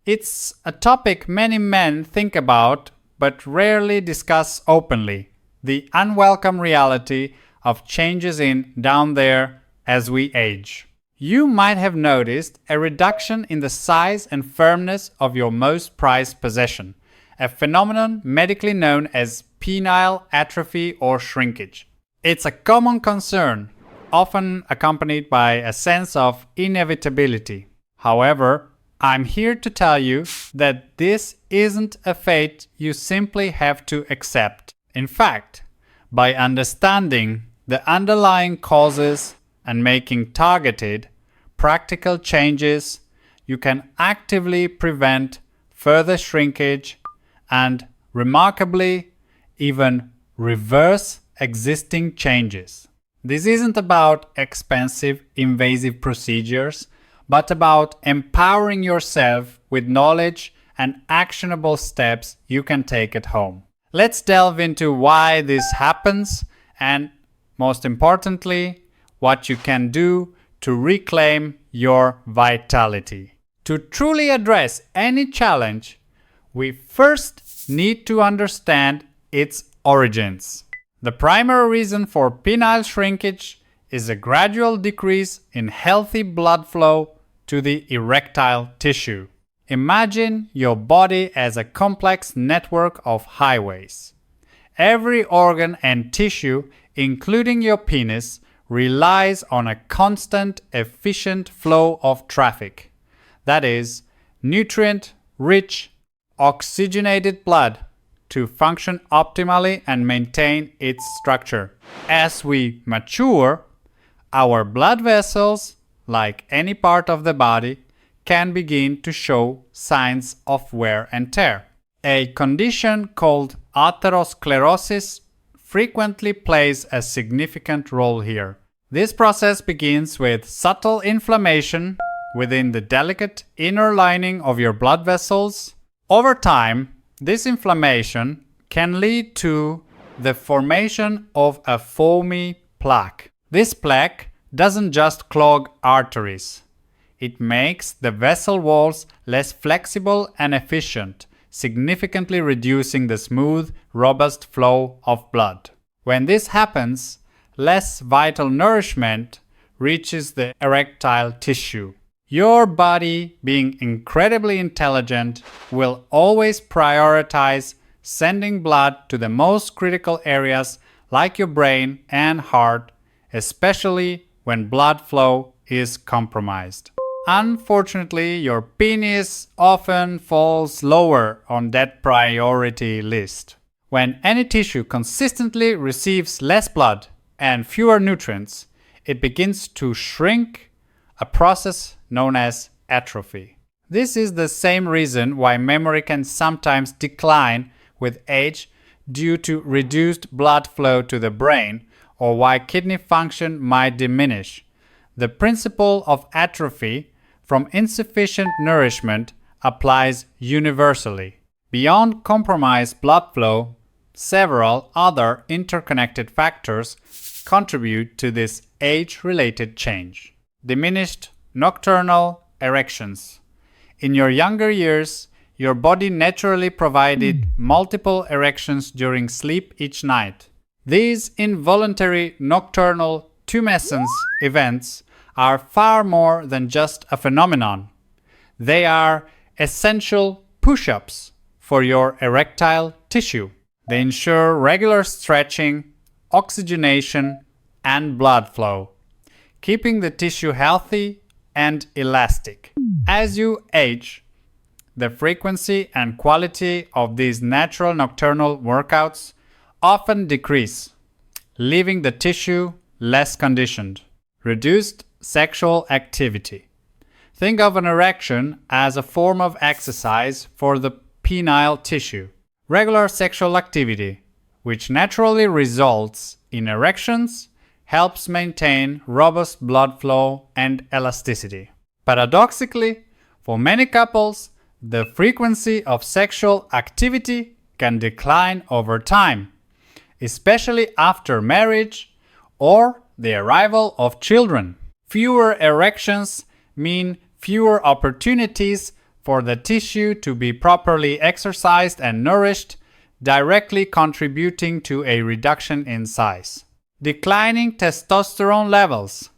It's a topic many men think about but rarely discuss openly, the unwelcome reality of changes in down there as we age. You might have noticed a reduction in the size and firmness of your most prized possession, a phenomenon medically known as penile atrophy or shrinkage. It's a common concern, often accompanied by a sense of inevitability. However, I'm here to tell you that this isn't a fate you simply have to accept. In fact, by understanding the underlying causes and making targeted, practical changes, you can actively prevent further shrinkage and, remarkably, even reverse existing changes. This isn't about expensive, invasive procedures, but about empowering yourself with knowledge and actionable steps you can take at home. Let's delve into why this happens and, most importantly, what you can do to reclaim your vitality. To truly address any challenge, we first need to understand its origins. The primary reason for penile shrinkage is a gradual decrease in healthy blood flow to the erectile tissue. Imagine your body as a complex network of highways. Every organ and tissue, including your penis, relies on a constant, efficient flow of traffic. That is, nutrient-rich, oxygenated blood to function optimally and maintain its structure. As we mature, our blood vessels, like any part of the body, can begin to show signs of wear and tear. A condition called atherosclerosis frequently plays a significant role here. This process begins with subtle inflammation within the delicate inner lining of your blood vessels. Over time, this inflammation can lead to the formation of a foamy plaque. This plaque doesn't just clog arteries. It makes the vessel walls less flexible and efficient, significantly reducing the smooth, robust flow of blood. When this happens, less vital nourishment reaches the erectile tissue. Your body, being incredibly intelligent, will always prioritize sending blood to the most critical areas like your brain and heart, especially when blood flow is compromised. Unfortunately, your penis often falls lower on that priority list. When any tissue consistently receives less blood and fewer nutrients, it begins to shrink, a process known as atrophy. This is the same reason why memory can sometimes decline with age due to reduced blood flow to the brain, or why kidney function might diminish. The principle of atrophy from insufficient nourishment applies universally. Beyond compromised blood flow, several other interconnected factors contribute to this age-related change. Diminished nocturnal erections. In your younger years, your body naturally provided multiple erections during sleep each night. These involuntary nocturnal tumescence events are far more than just a phenomenon. They are essential push-ups for your erectile tissue. They ensure regular stretching, oxygenation, and blood flow, keeping the tissue healthy and elastic. As you age, the frequency and quality of these natural nocturnal workouts often decrease, leaving the tissue less conditioned. Reduced sexual activity. Think of an erection as a form of exercise for the penile tissue. Regular sexual activity, which naturally results in erections, helps maintain robust blood flow and elasticity. Paradoxically, for many couples, the frequency of sexual activity can decline over time, especially after marriage or the arrival of children. Fewer erections mean fewer opportunities for the tissue to be properly exercised and nourished, directly contributing to a reduction in size. Declining testosterone levels.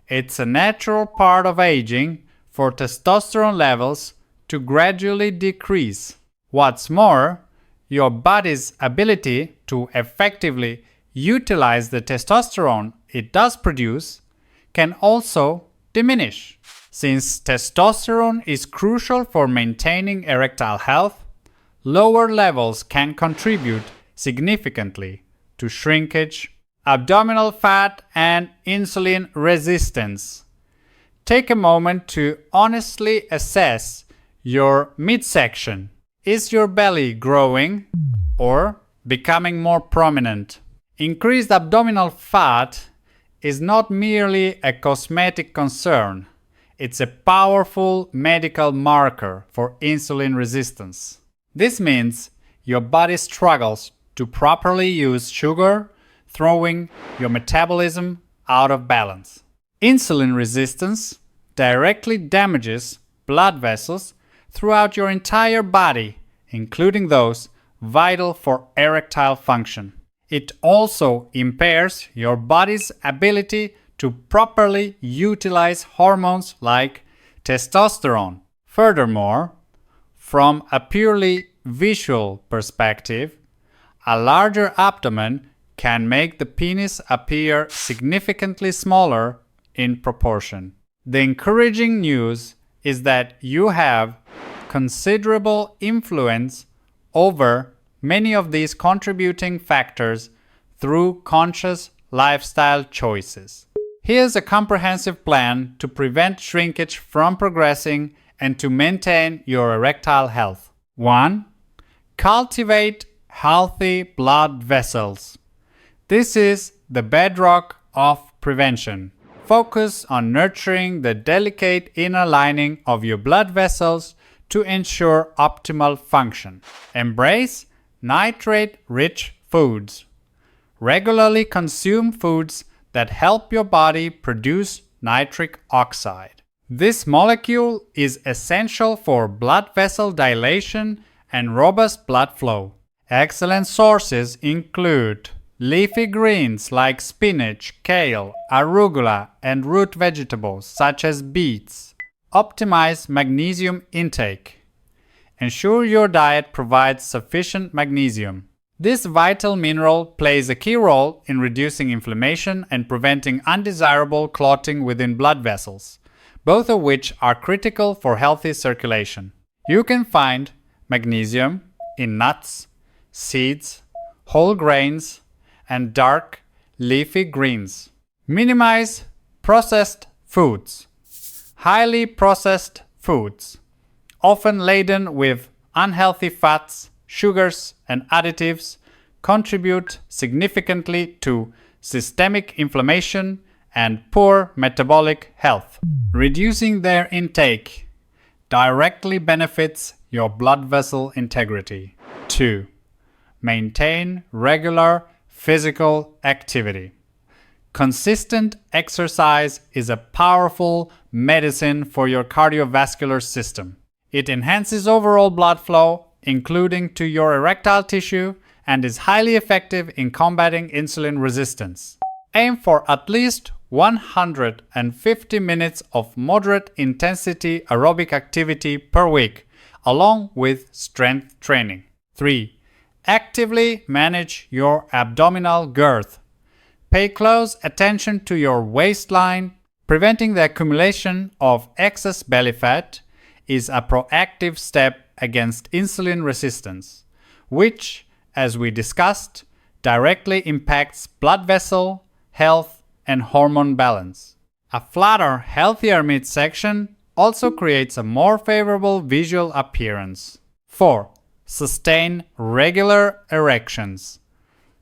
It's a natural part of aging for testosterone levels to gradually decrease. What's more, your body's ability to effectively utilize the testosterone it does produce can also diminish. Since testosterone is crucial for maintaining erectile health, lower levels can contribute significantly to shrinkage, abdominal fat, and insulin resistance. Take a moment to honestly assess your midsection. Is your belly growing or becoming more prominent? Increased abdominal fat is not merely a cosmetic concern. It's a powerful medical marker for insulin resistance. This means your body struggles to properly use sugar, throwing your metabolism out of balance. Insulin resistance directly damages blood vessels throughout your entire body, including those vital for erectile function. It also impairs your body's ability to properly utilize hormones like testosterone. Furthermore, from a purely visual perspective, a larger abdomen can make the penis appear significantly smaller in proportion. The encouraging news is that you have considerable influence over many of these contributing factors through conscious lifestyle choices. Here's a comprehensive plan to prevent shrinkage from progressing and to maintain your erectile health. 1. Cultivate healthy blood vessels. This is the bedrock of prevention. Focus on nurturing the delicate inner lining of your blood vessels to ensure optimal function. Embrace nitrate-rich foods. Regularly consume foods that help your body produce nitric oxide. This molecule is essential for blood vessel dilation and robust blood flow. Excellent sources include leafy greens like spinach, kale, arugula, and root vegetables such as beets. Optimize magnesium intake. Ensure your diet provides sufficient magnesium. This vital mineral plays a key role in reducing inflammation and preventing undesirable clotting within blood vessels, both of which are critical for healthy circulation. You can find magnesium in nuts, seeds, whole grains, and dark leafy greens. Minimize processed foods. Highly processed foods, often laden with unhealthy fats, sugars, and additives, contribute significantly to systemic inflammation and poor metabolic health. Reducing their intake directly benefits your blood vessel integrity. 2. Maintain regular physical activity. Consistent exercise is a powerful medicine for your cardiovascular system. It enhances overall blood flow, including to your erectile tissue, and is highly effective in combating insulin resistance. Aim for at least 150 minutes of moderate intensity aerobic activity per week, along with strength training. 3. Actively manage your abdominal girth. Pay close attention to your waistline. Preventing the accumulation of excess belly fat is a proactive step against insulin resistance, which, as we discussed, directly impacts blood vessel health and hormone balance. A flatter, healthier midsection also creates a more favorable visual appearance. 4. Sustain regular erections.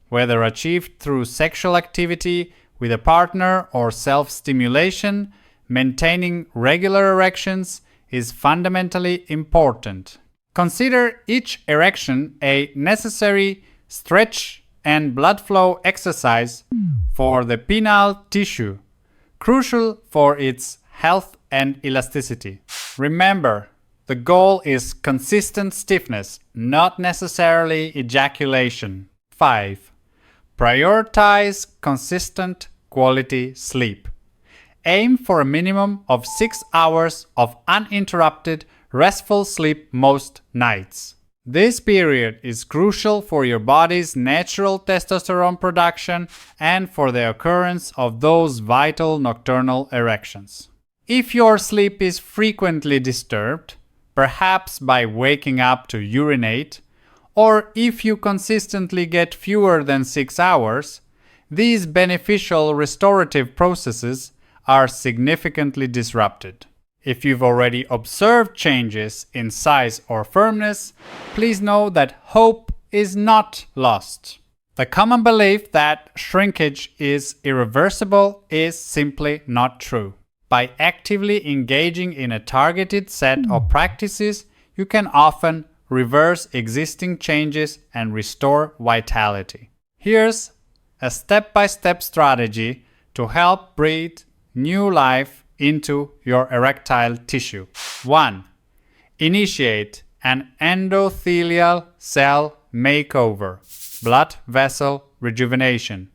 Whether achieved through sexual activity with a partner or self-stimulation, maintaining regular erections is fundamentally important. Consider each erection a necessary stretch and blood flow exercise for the penile tissue, crucial for its health and elasticity. Remember, The goal is consistent stiffness, not necessarily ejaculation. 5. Prioritize consistent quality sleep. Aim for a minimum of 6 hours of uninterrupted, restful sleep most nights. This period is crucial for your body's natural testosterone production and for the occurrence of those vital nocturnal erections. If your sleep is frequently disturbed, perhaps by waking up to urinate, or if you consistently get fewer than 6 hours, these beneficial restorative processes are significantly disrupted. If you've already observed changes in size or firmness, please know that hope is not lost. The common belief that shrinkage is irreversible is simply not true. By actively engaging in a targeted set of practices, you can often reverse existing changes and restore vitality. Here's a step-by-step strategy to help breathe new life into your erectile tissue. 1. Initiate an endothelial cell makeover, blood vessel rejuvenation.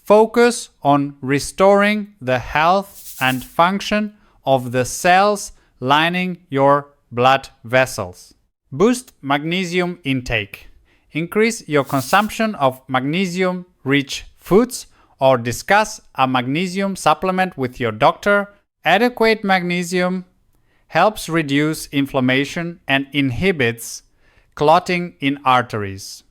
Focus on restoring the health and function of the cells lining your blood vessels. Boost magnesium intake. Increase your consumption of magnesium-rich foods or discuss a magnesium supplement with your doctor. Adequate magnesium helps reduce inflammation and inhibits clotting in arteries,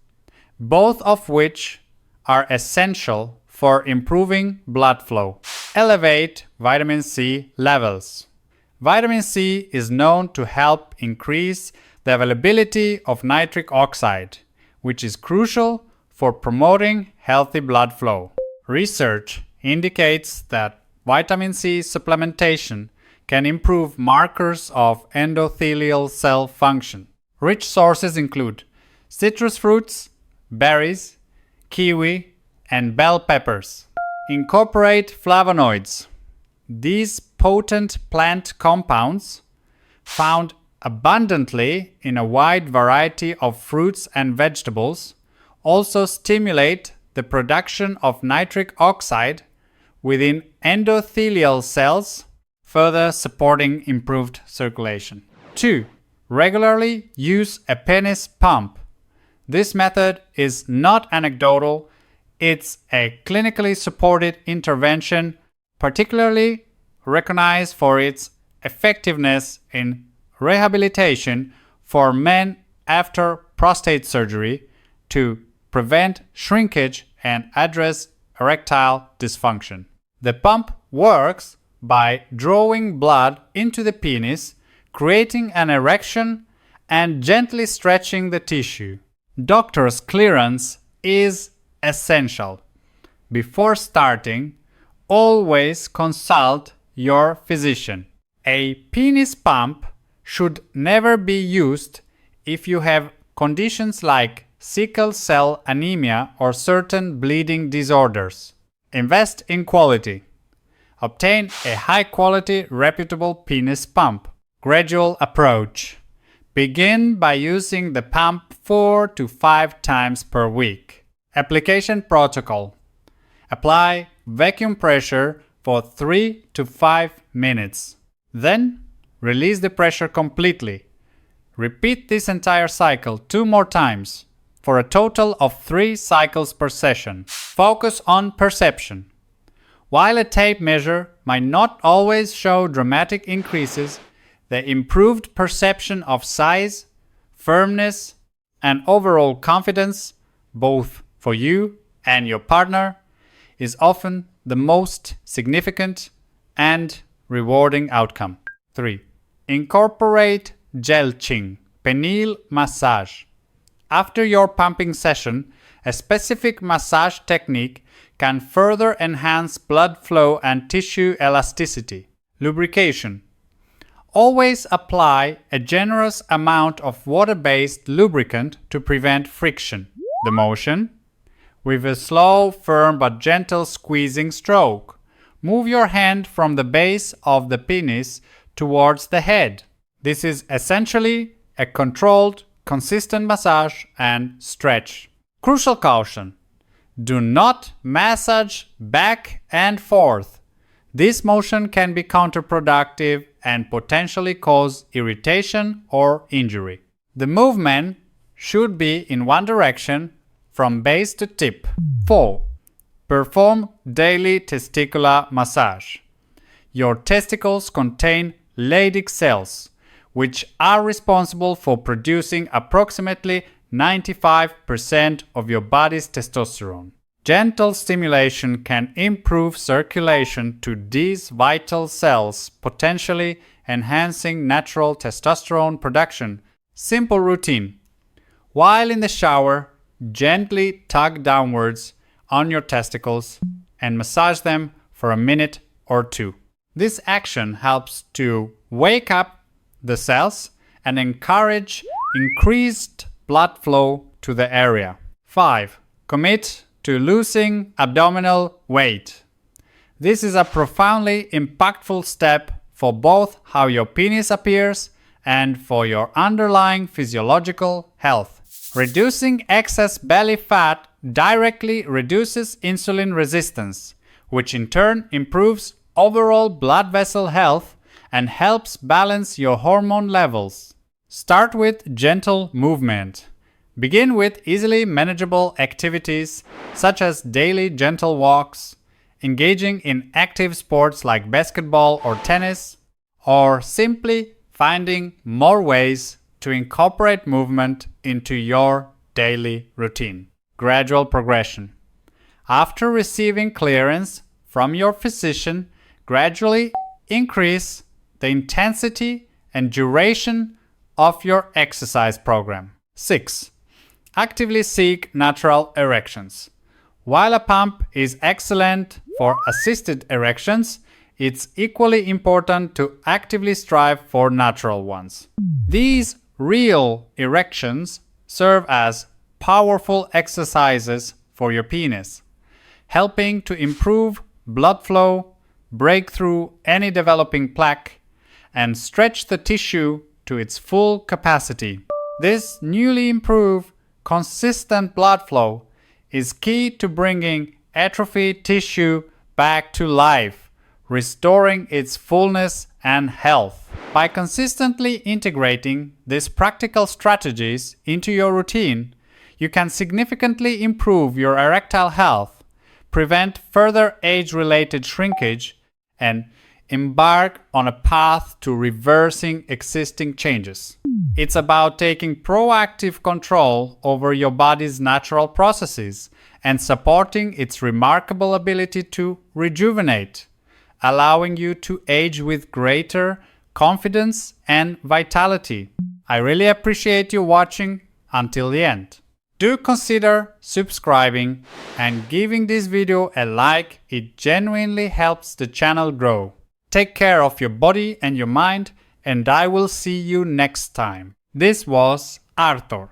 both of which are essential for improving blood flow. Elevate vitamin C levels. Vitamin C is known to help increase the availability of nitric oxide, which is crucial for promoting healthy blood flow. Research indicates that vitamin C supplementation can improve markers of endothelial cell function. Rich sources include citrus fruits, berries, kiwi, and bell peppers. Incorporate flavonoids. These potent plant compounds, found abundantly in a wide variety of fruits and vegetables, also stimulate the production of nitric oxide within endothelial cells, further supporting improved circulation. 2. Regularly use a penis pump. This method is not anecdotal, it's a clinically supported intervention, particularly recognized for its effectiveness in rehabilitation for men after prostate surgery to prevent shrinkage and address erectile dysfunction. The pump works by drawing blood into the penis, creating an erection, and gently stretching the tissue. Doctor's clearance is essential. Before starting, always consult your physician. A penis pump should never be used if you have conditions like sickle cell anemia or certain bleeding disorders. Invest in quality. Obtain a high-quality, reputable penis pump. Gradual approach. Begin by using the pump 4 to 5 times per week. Application protocol. Apply vacuum pressure for 3 to 5 minutes. Then, release the pressure completely. Repeat this entire cycle 2 more times, for a total of 3 cycles per session. Focus on perception. While a tape measure might not always show dramatic increases, the improved perception of size, firmness, and overall confidence, both for you and your partner, is often the most significant and rewarding outcome. 3. Incorporate Jelqing, penile massage. After your pumping session, a specific massage technique can further enhance blood flow and tissue elasticity. Lubrication. Always apply a generous amount of water-based lubricant to prevent friction. The motion. With a slow, firm but gentle squeezing stroke, move your hand from the base of the penis towards the head. This is essentially a controlled, consistent massage and stretch. Crucial caution: do not massage back and forth. This motion can be counterproductive and potentially cause irritation or injury. The movement should be in one direction from base to tip. 4. Perform daily testicular massage. Your testicles contain Leydig cells, which are responsible for producing approximately 95% of your body's testosterone. Gentle stimulation can improve circulation to these vital cells, potentially enhancing natural testosterone production. Simple routine. While in the shower, gently tug downwards on your testicles and massage them for a minute or two. This action helps to wake up the cells and encourage increased blood flow to the area. 5. Commit to losing abdominal weight. This is a profoundly impactful step for both how your penis appears and for your underlying physiological health. Reducing excess belly fat directly reduces insulin resistance, which in turn improves overall blood vessel health and helps balance your hormone levels. Start with gentle movement. Begin with easily manageable activities such as daily gentle walks, engaging in active sports like basketball or tennis, or simply finding more ways to incorporate movement into your daily routine. Gradual progression. After receiving clearance from your physician, gradually increase the intensity and duration of your exercise program. 6. Actively seek natural erections. While a pump is excellent for assisted erections, it's equally important to actively strive for natural ones. These real erections serve as powerful exercises for your penis, helping to improve blood flow, break through any developing plaque, and stretch the tissue to its full capacity. This newly improved, consistent blood flow is key to bringing atrophied tissue back to life, restoring its fullness and health. By consistently integrating these practical strategies into your routine, you can significantly improve your erectile health, prevent further age-related shrinkage, and embark on a path to reversing existing changes. It's about taking proactive control over your body's natural processes and supporting its remarkable ability to rejuvenate, allowing you to age with greater confidence and vitality. I really appreciate you watching until the end. Do consider subscribing and giving this video a like. It genuinely helps the channel grow. Take care of your body and your mind, and I will see you next time. This was Arthur.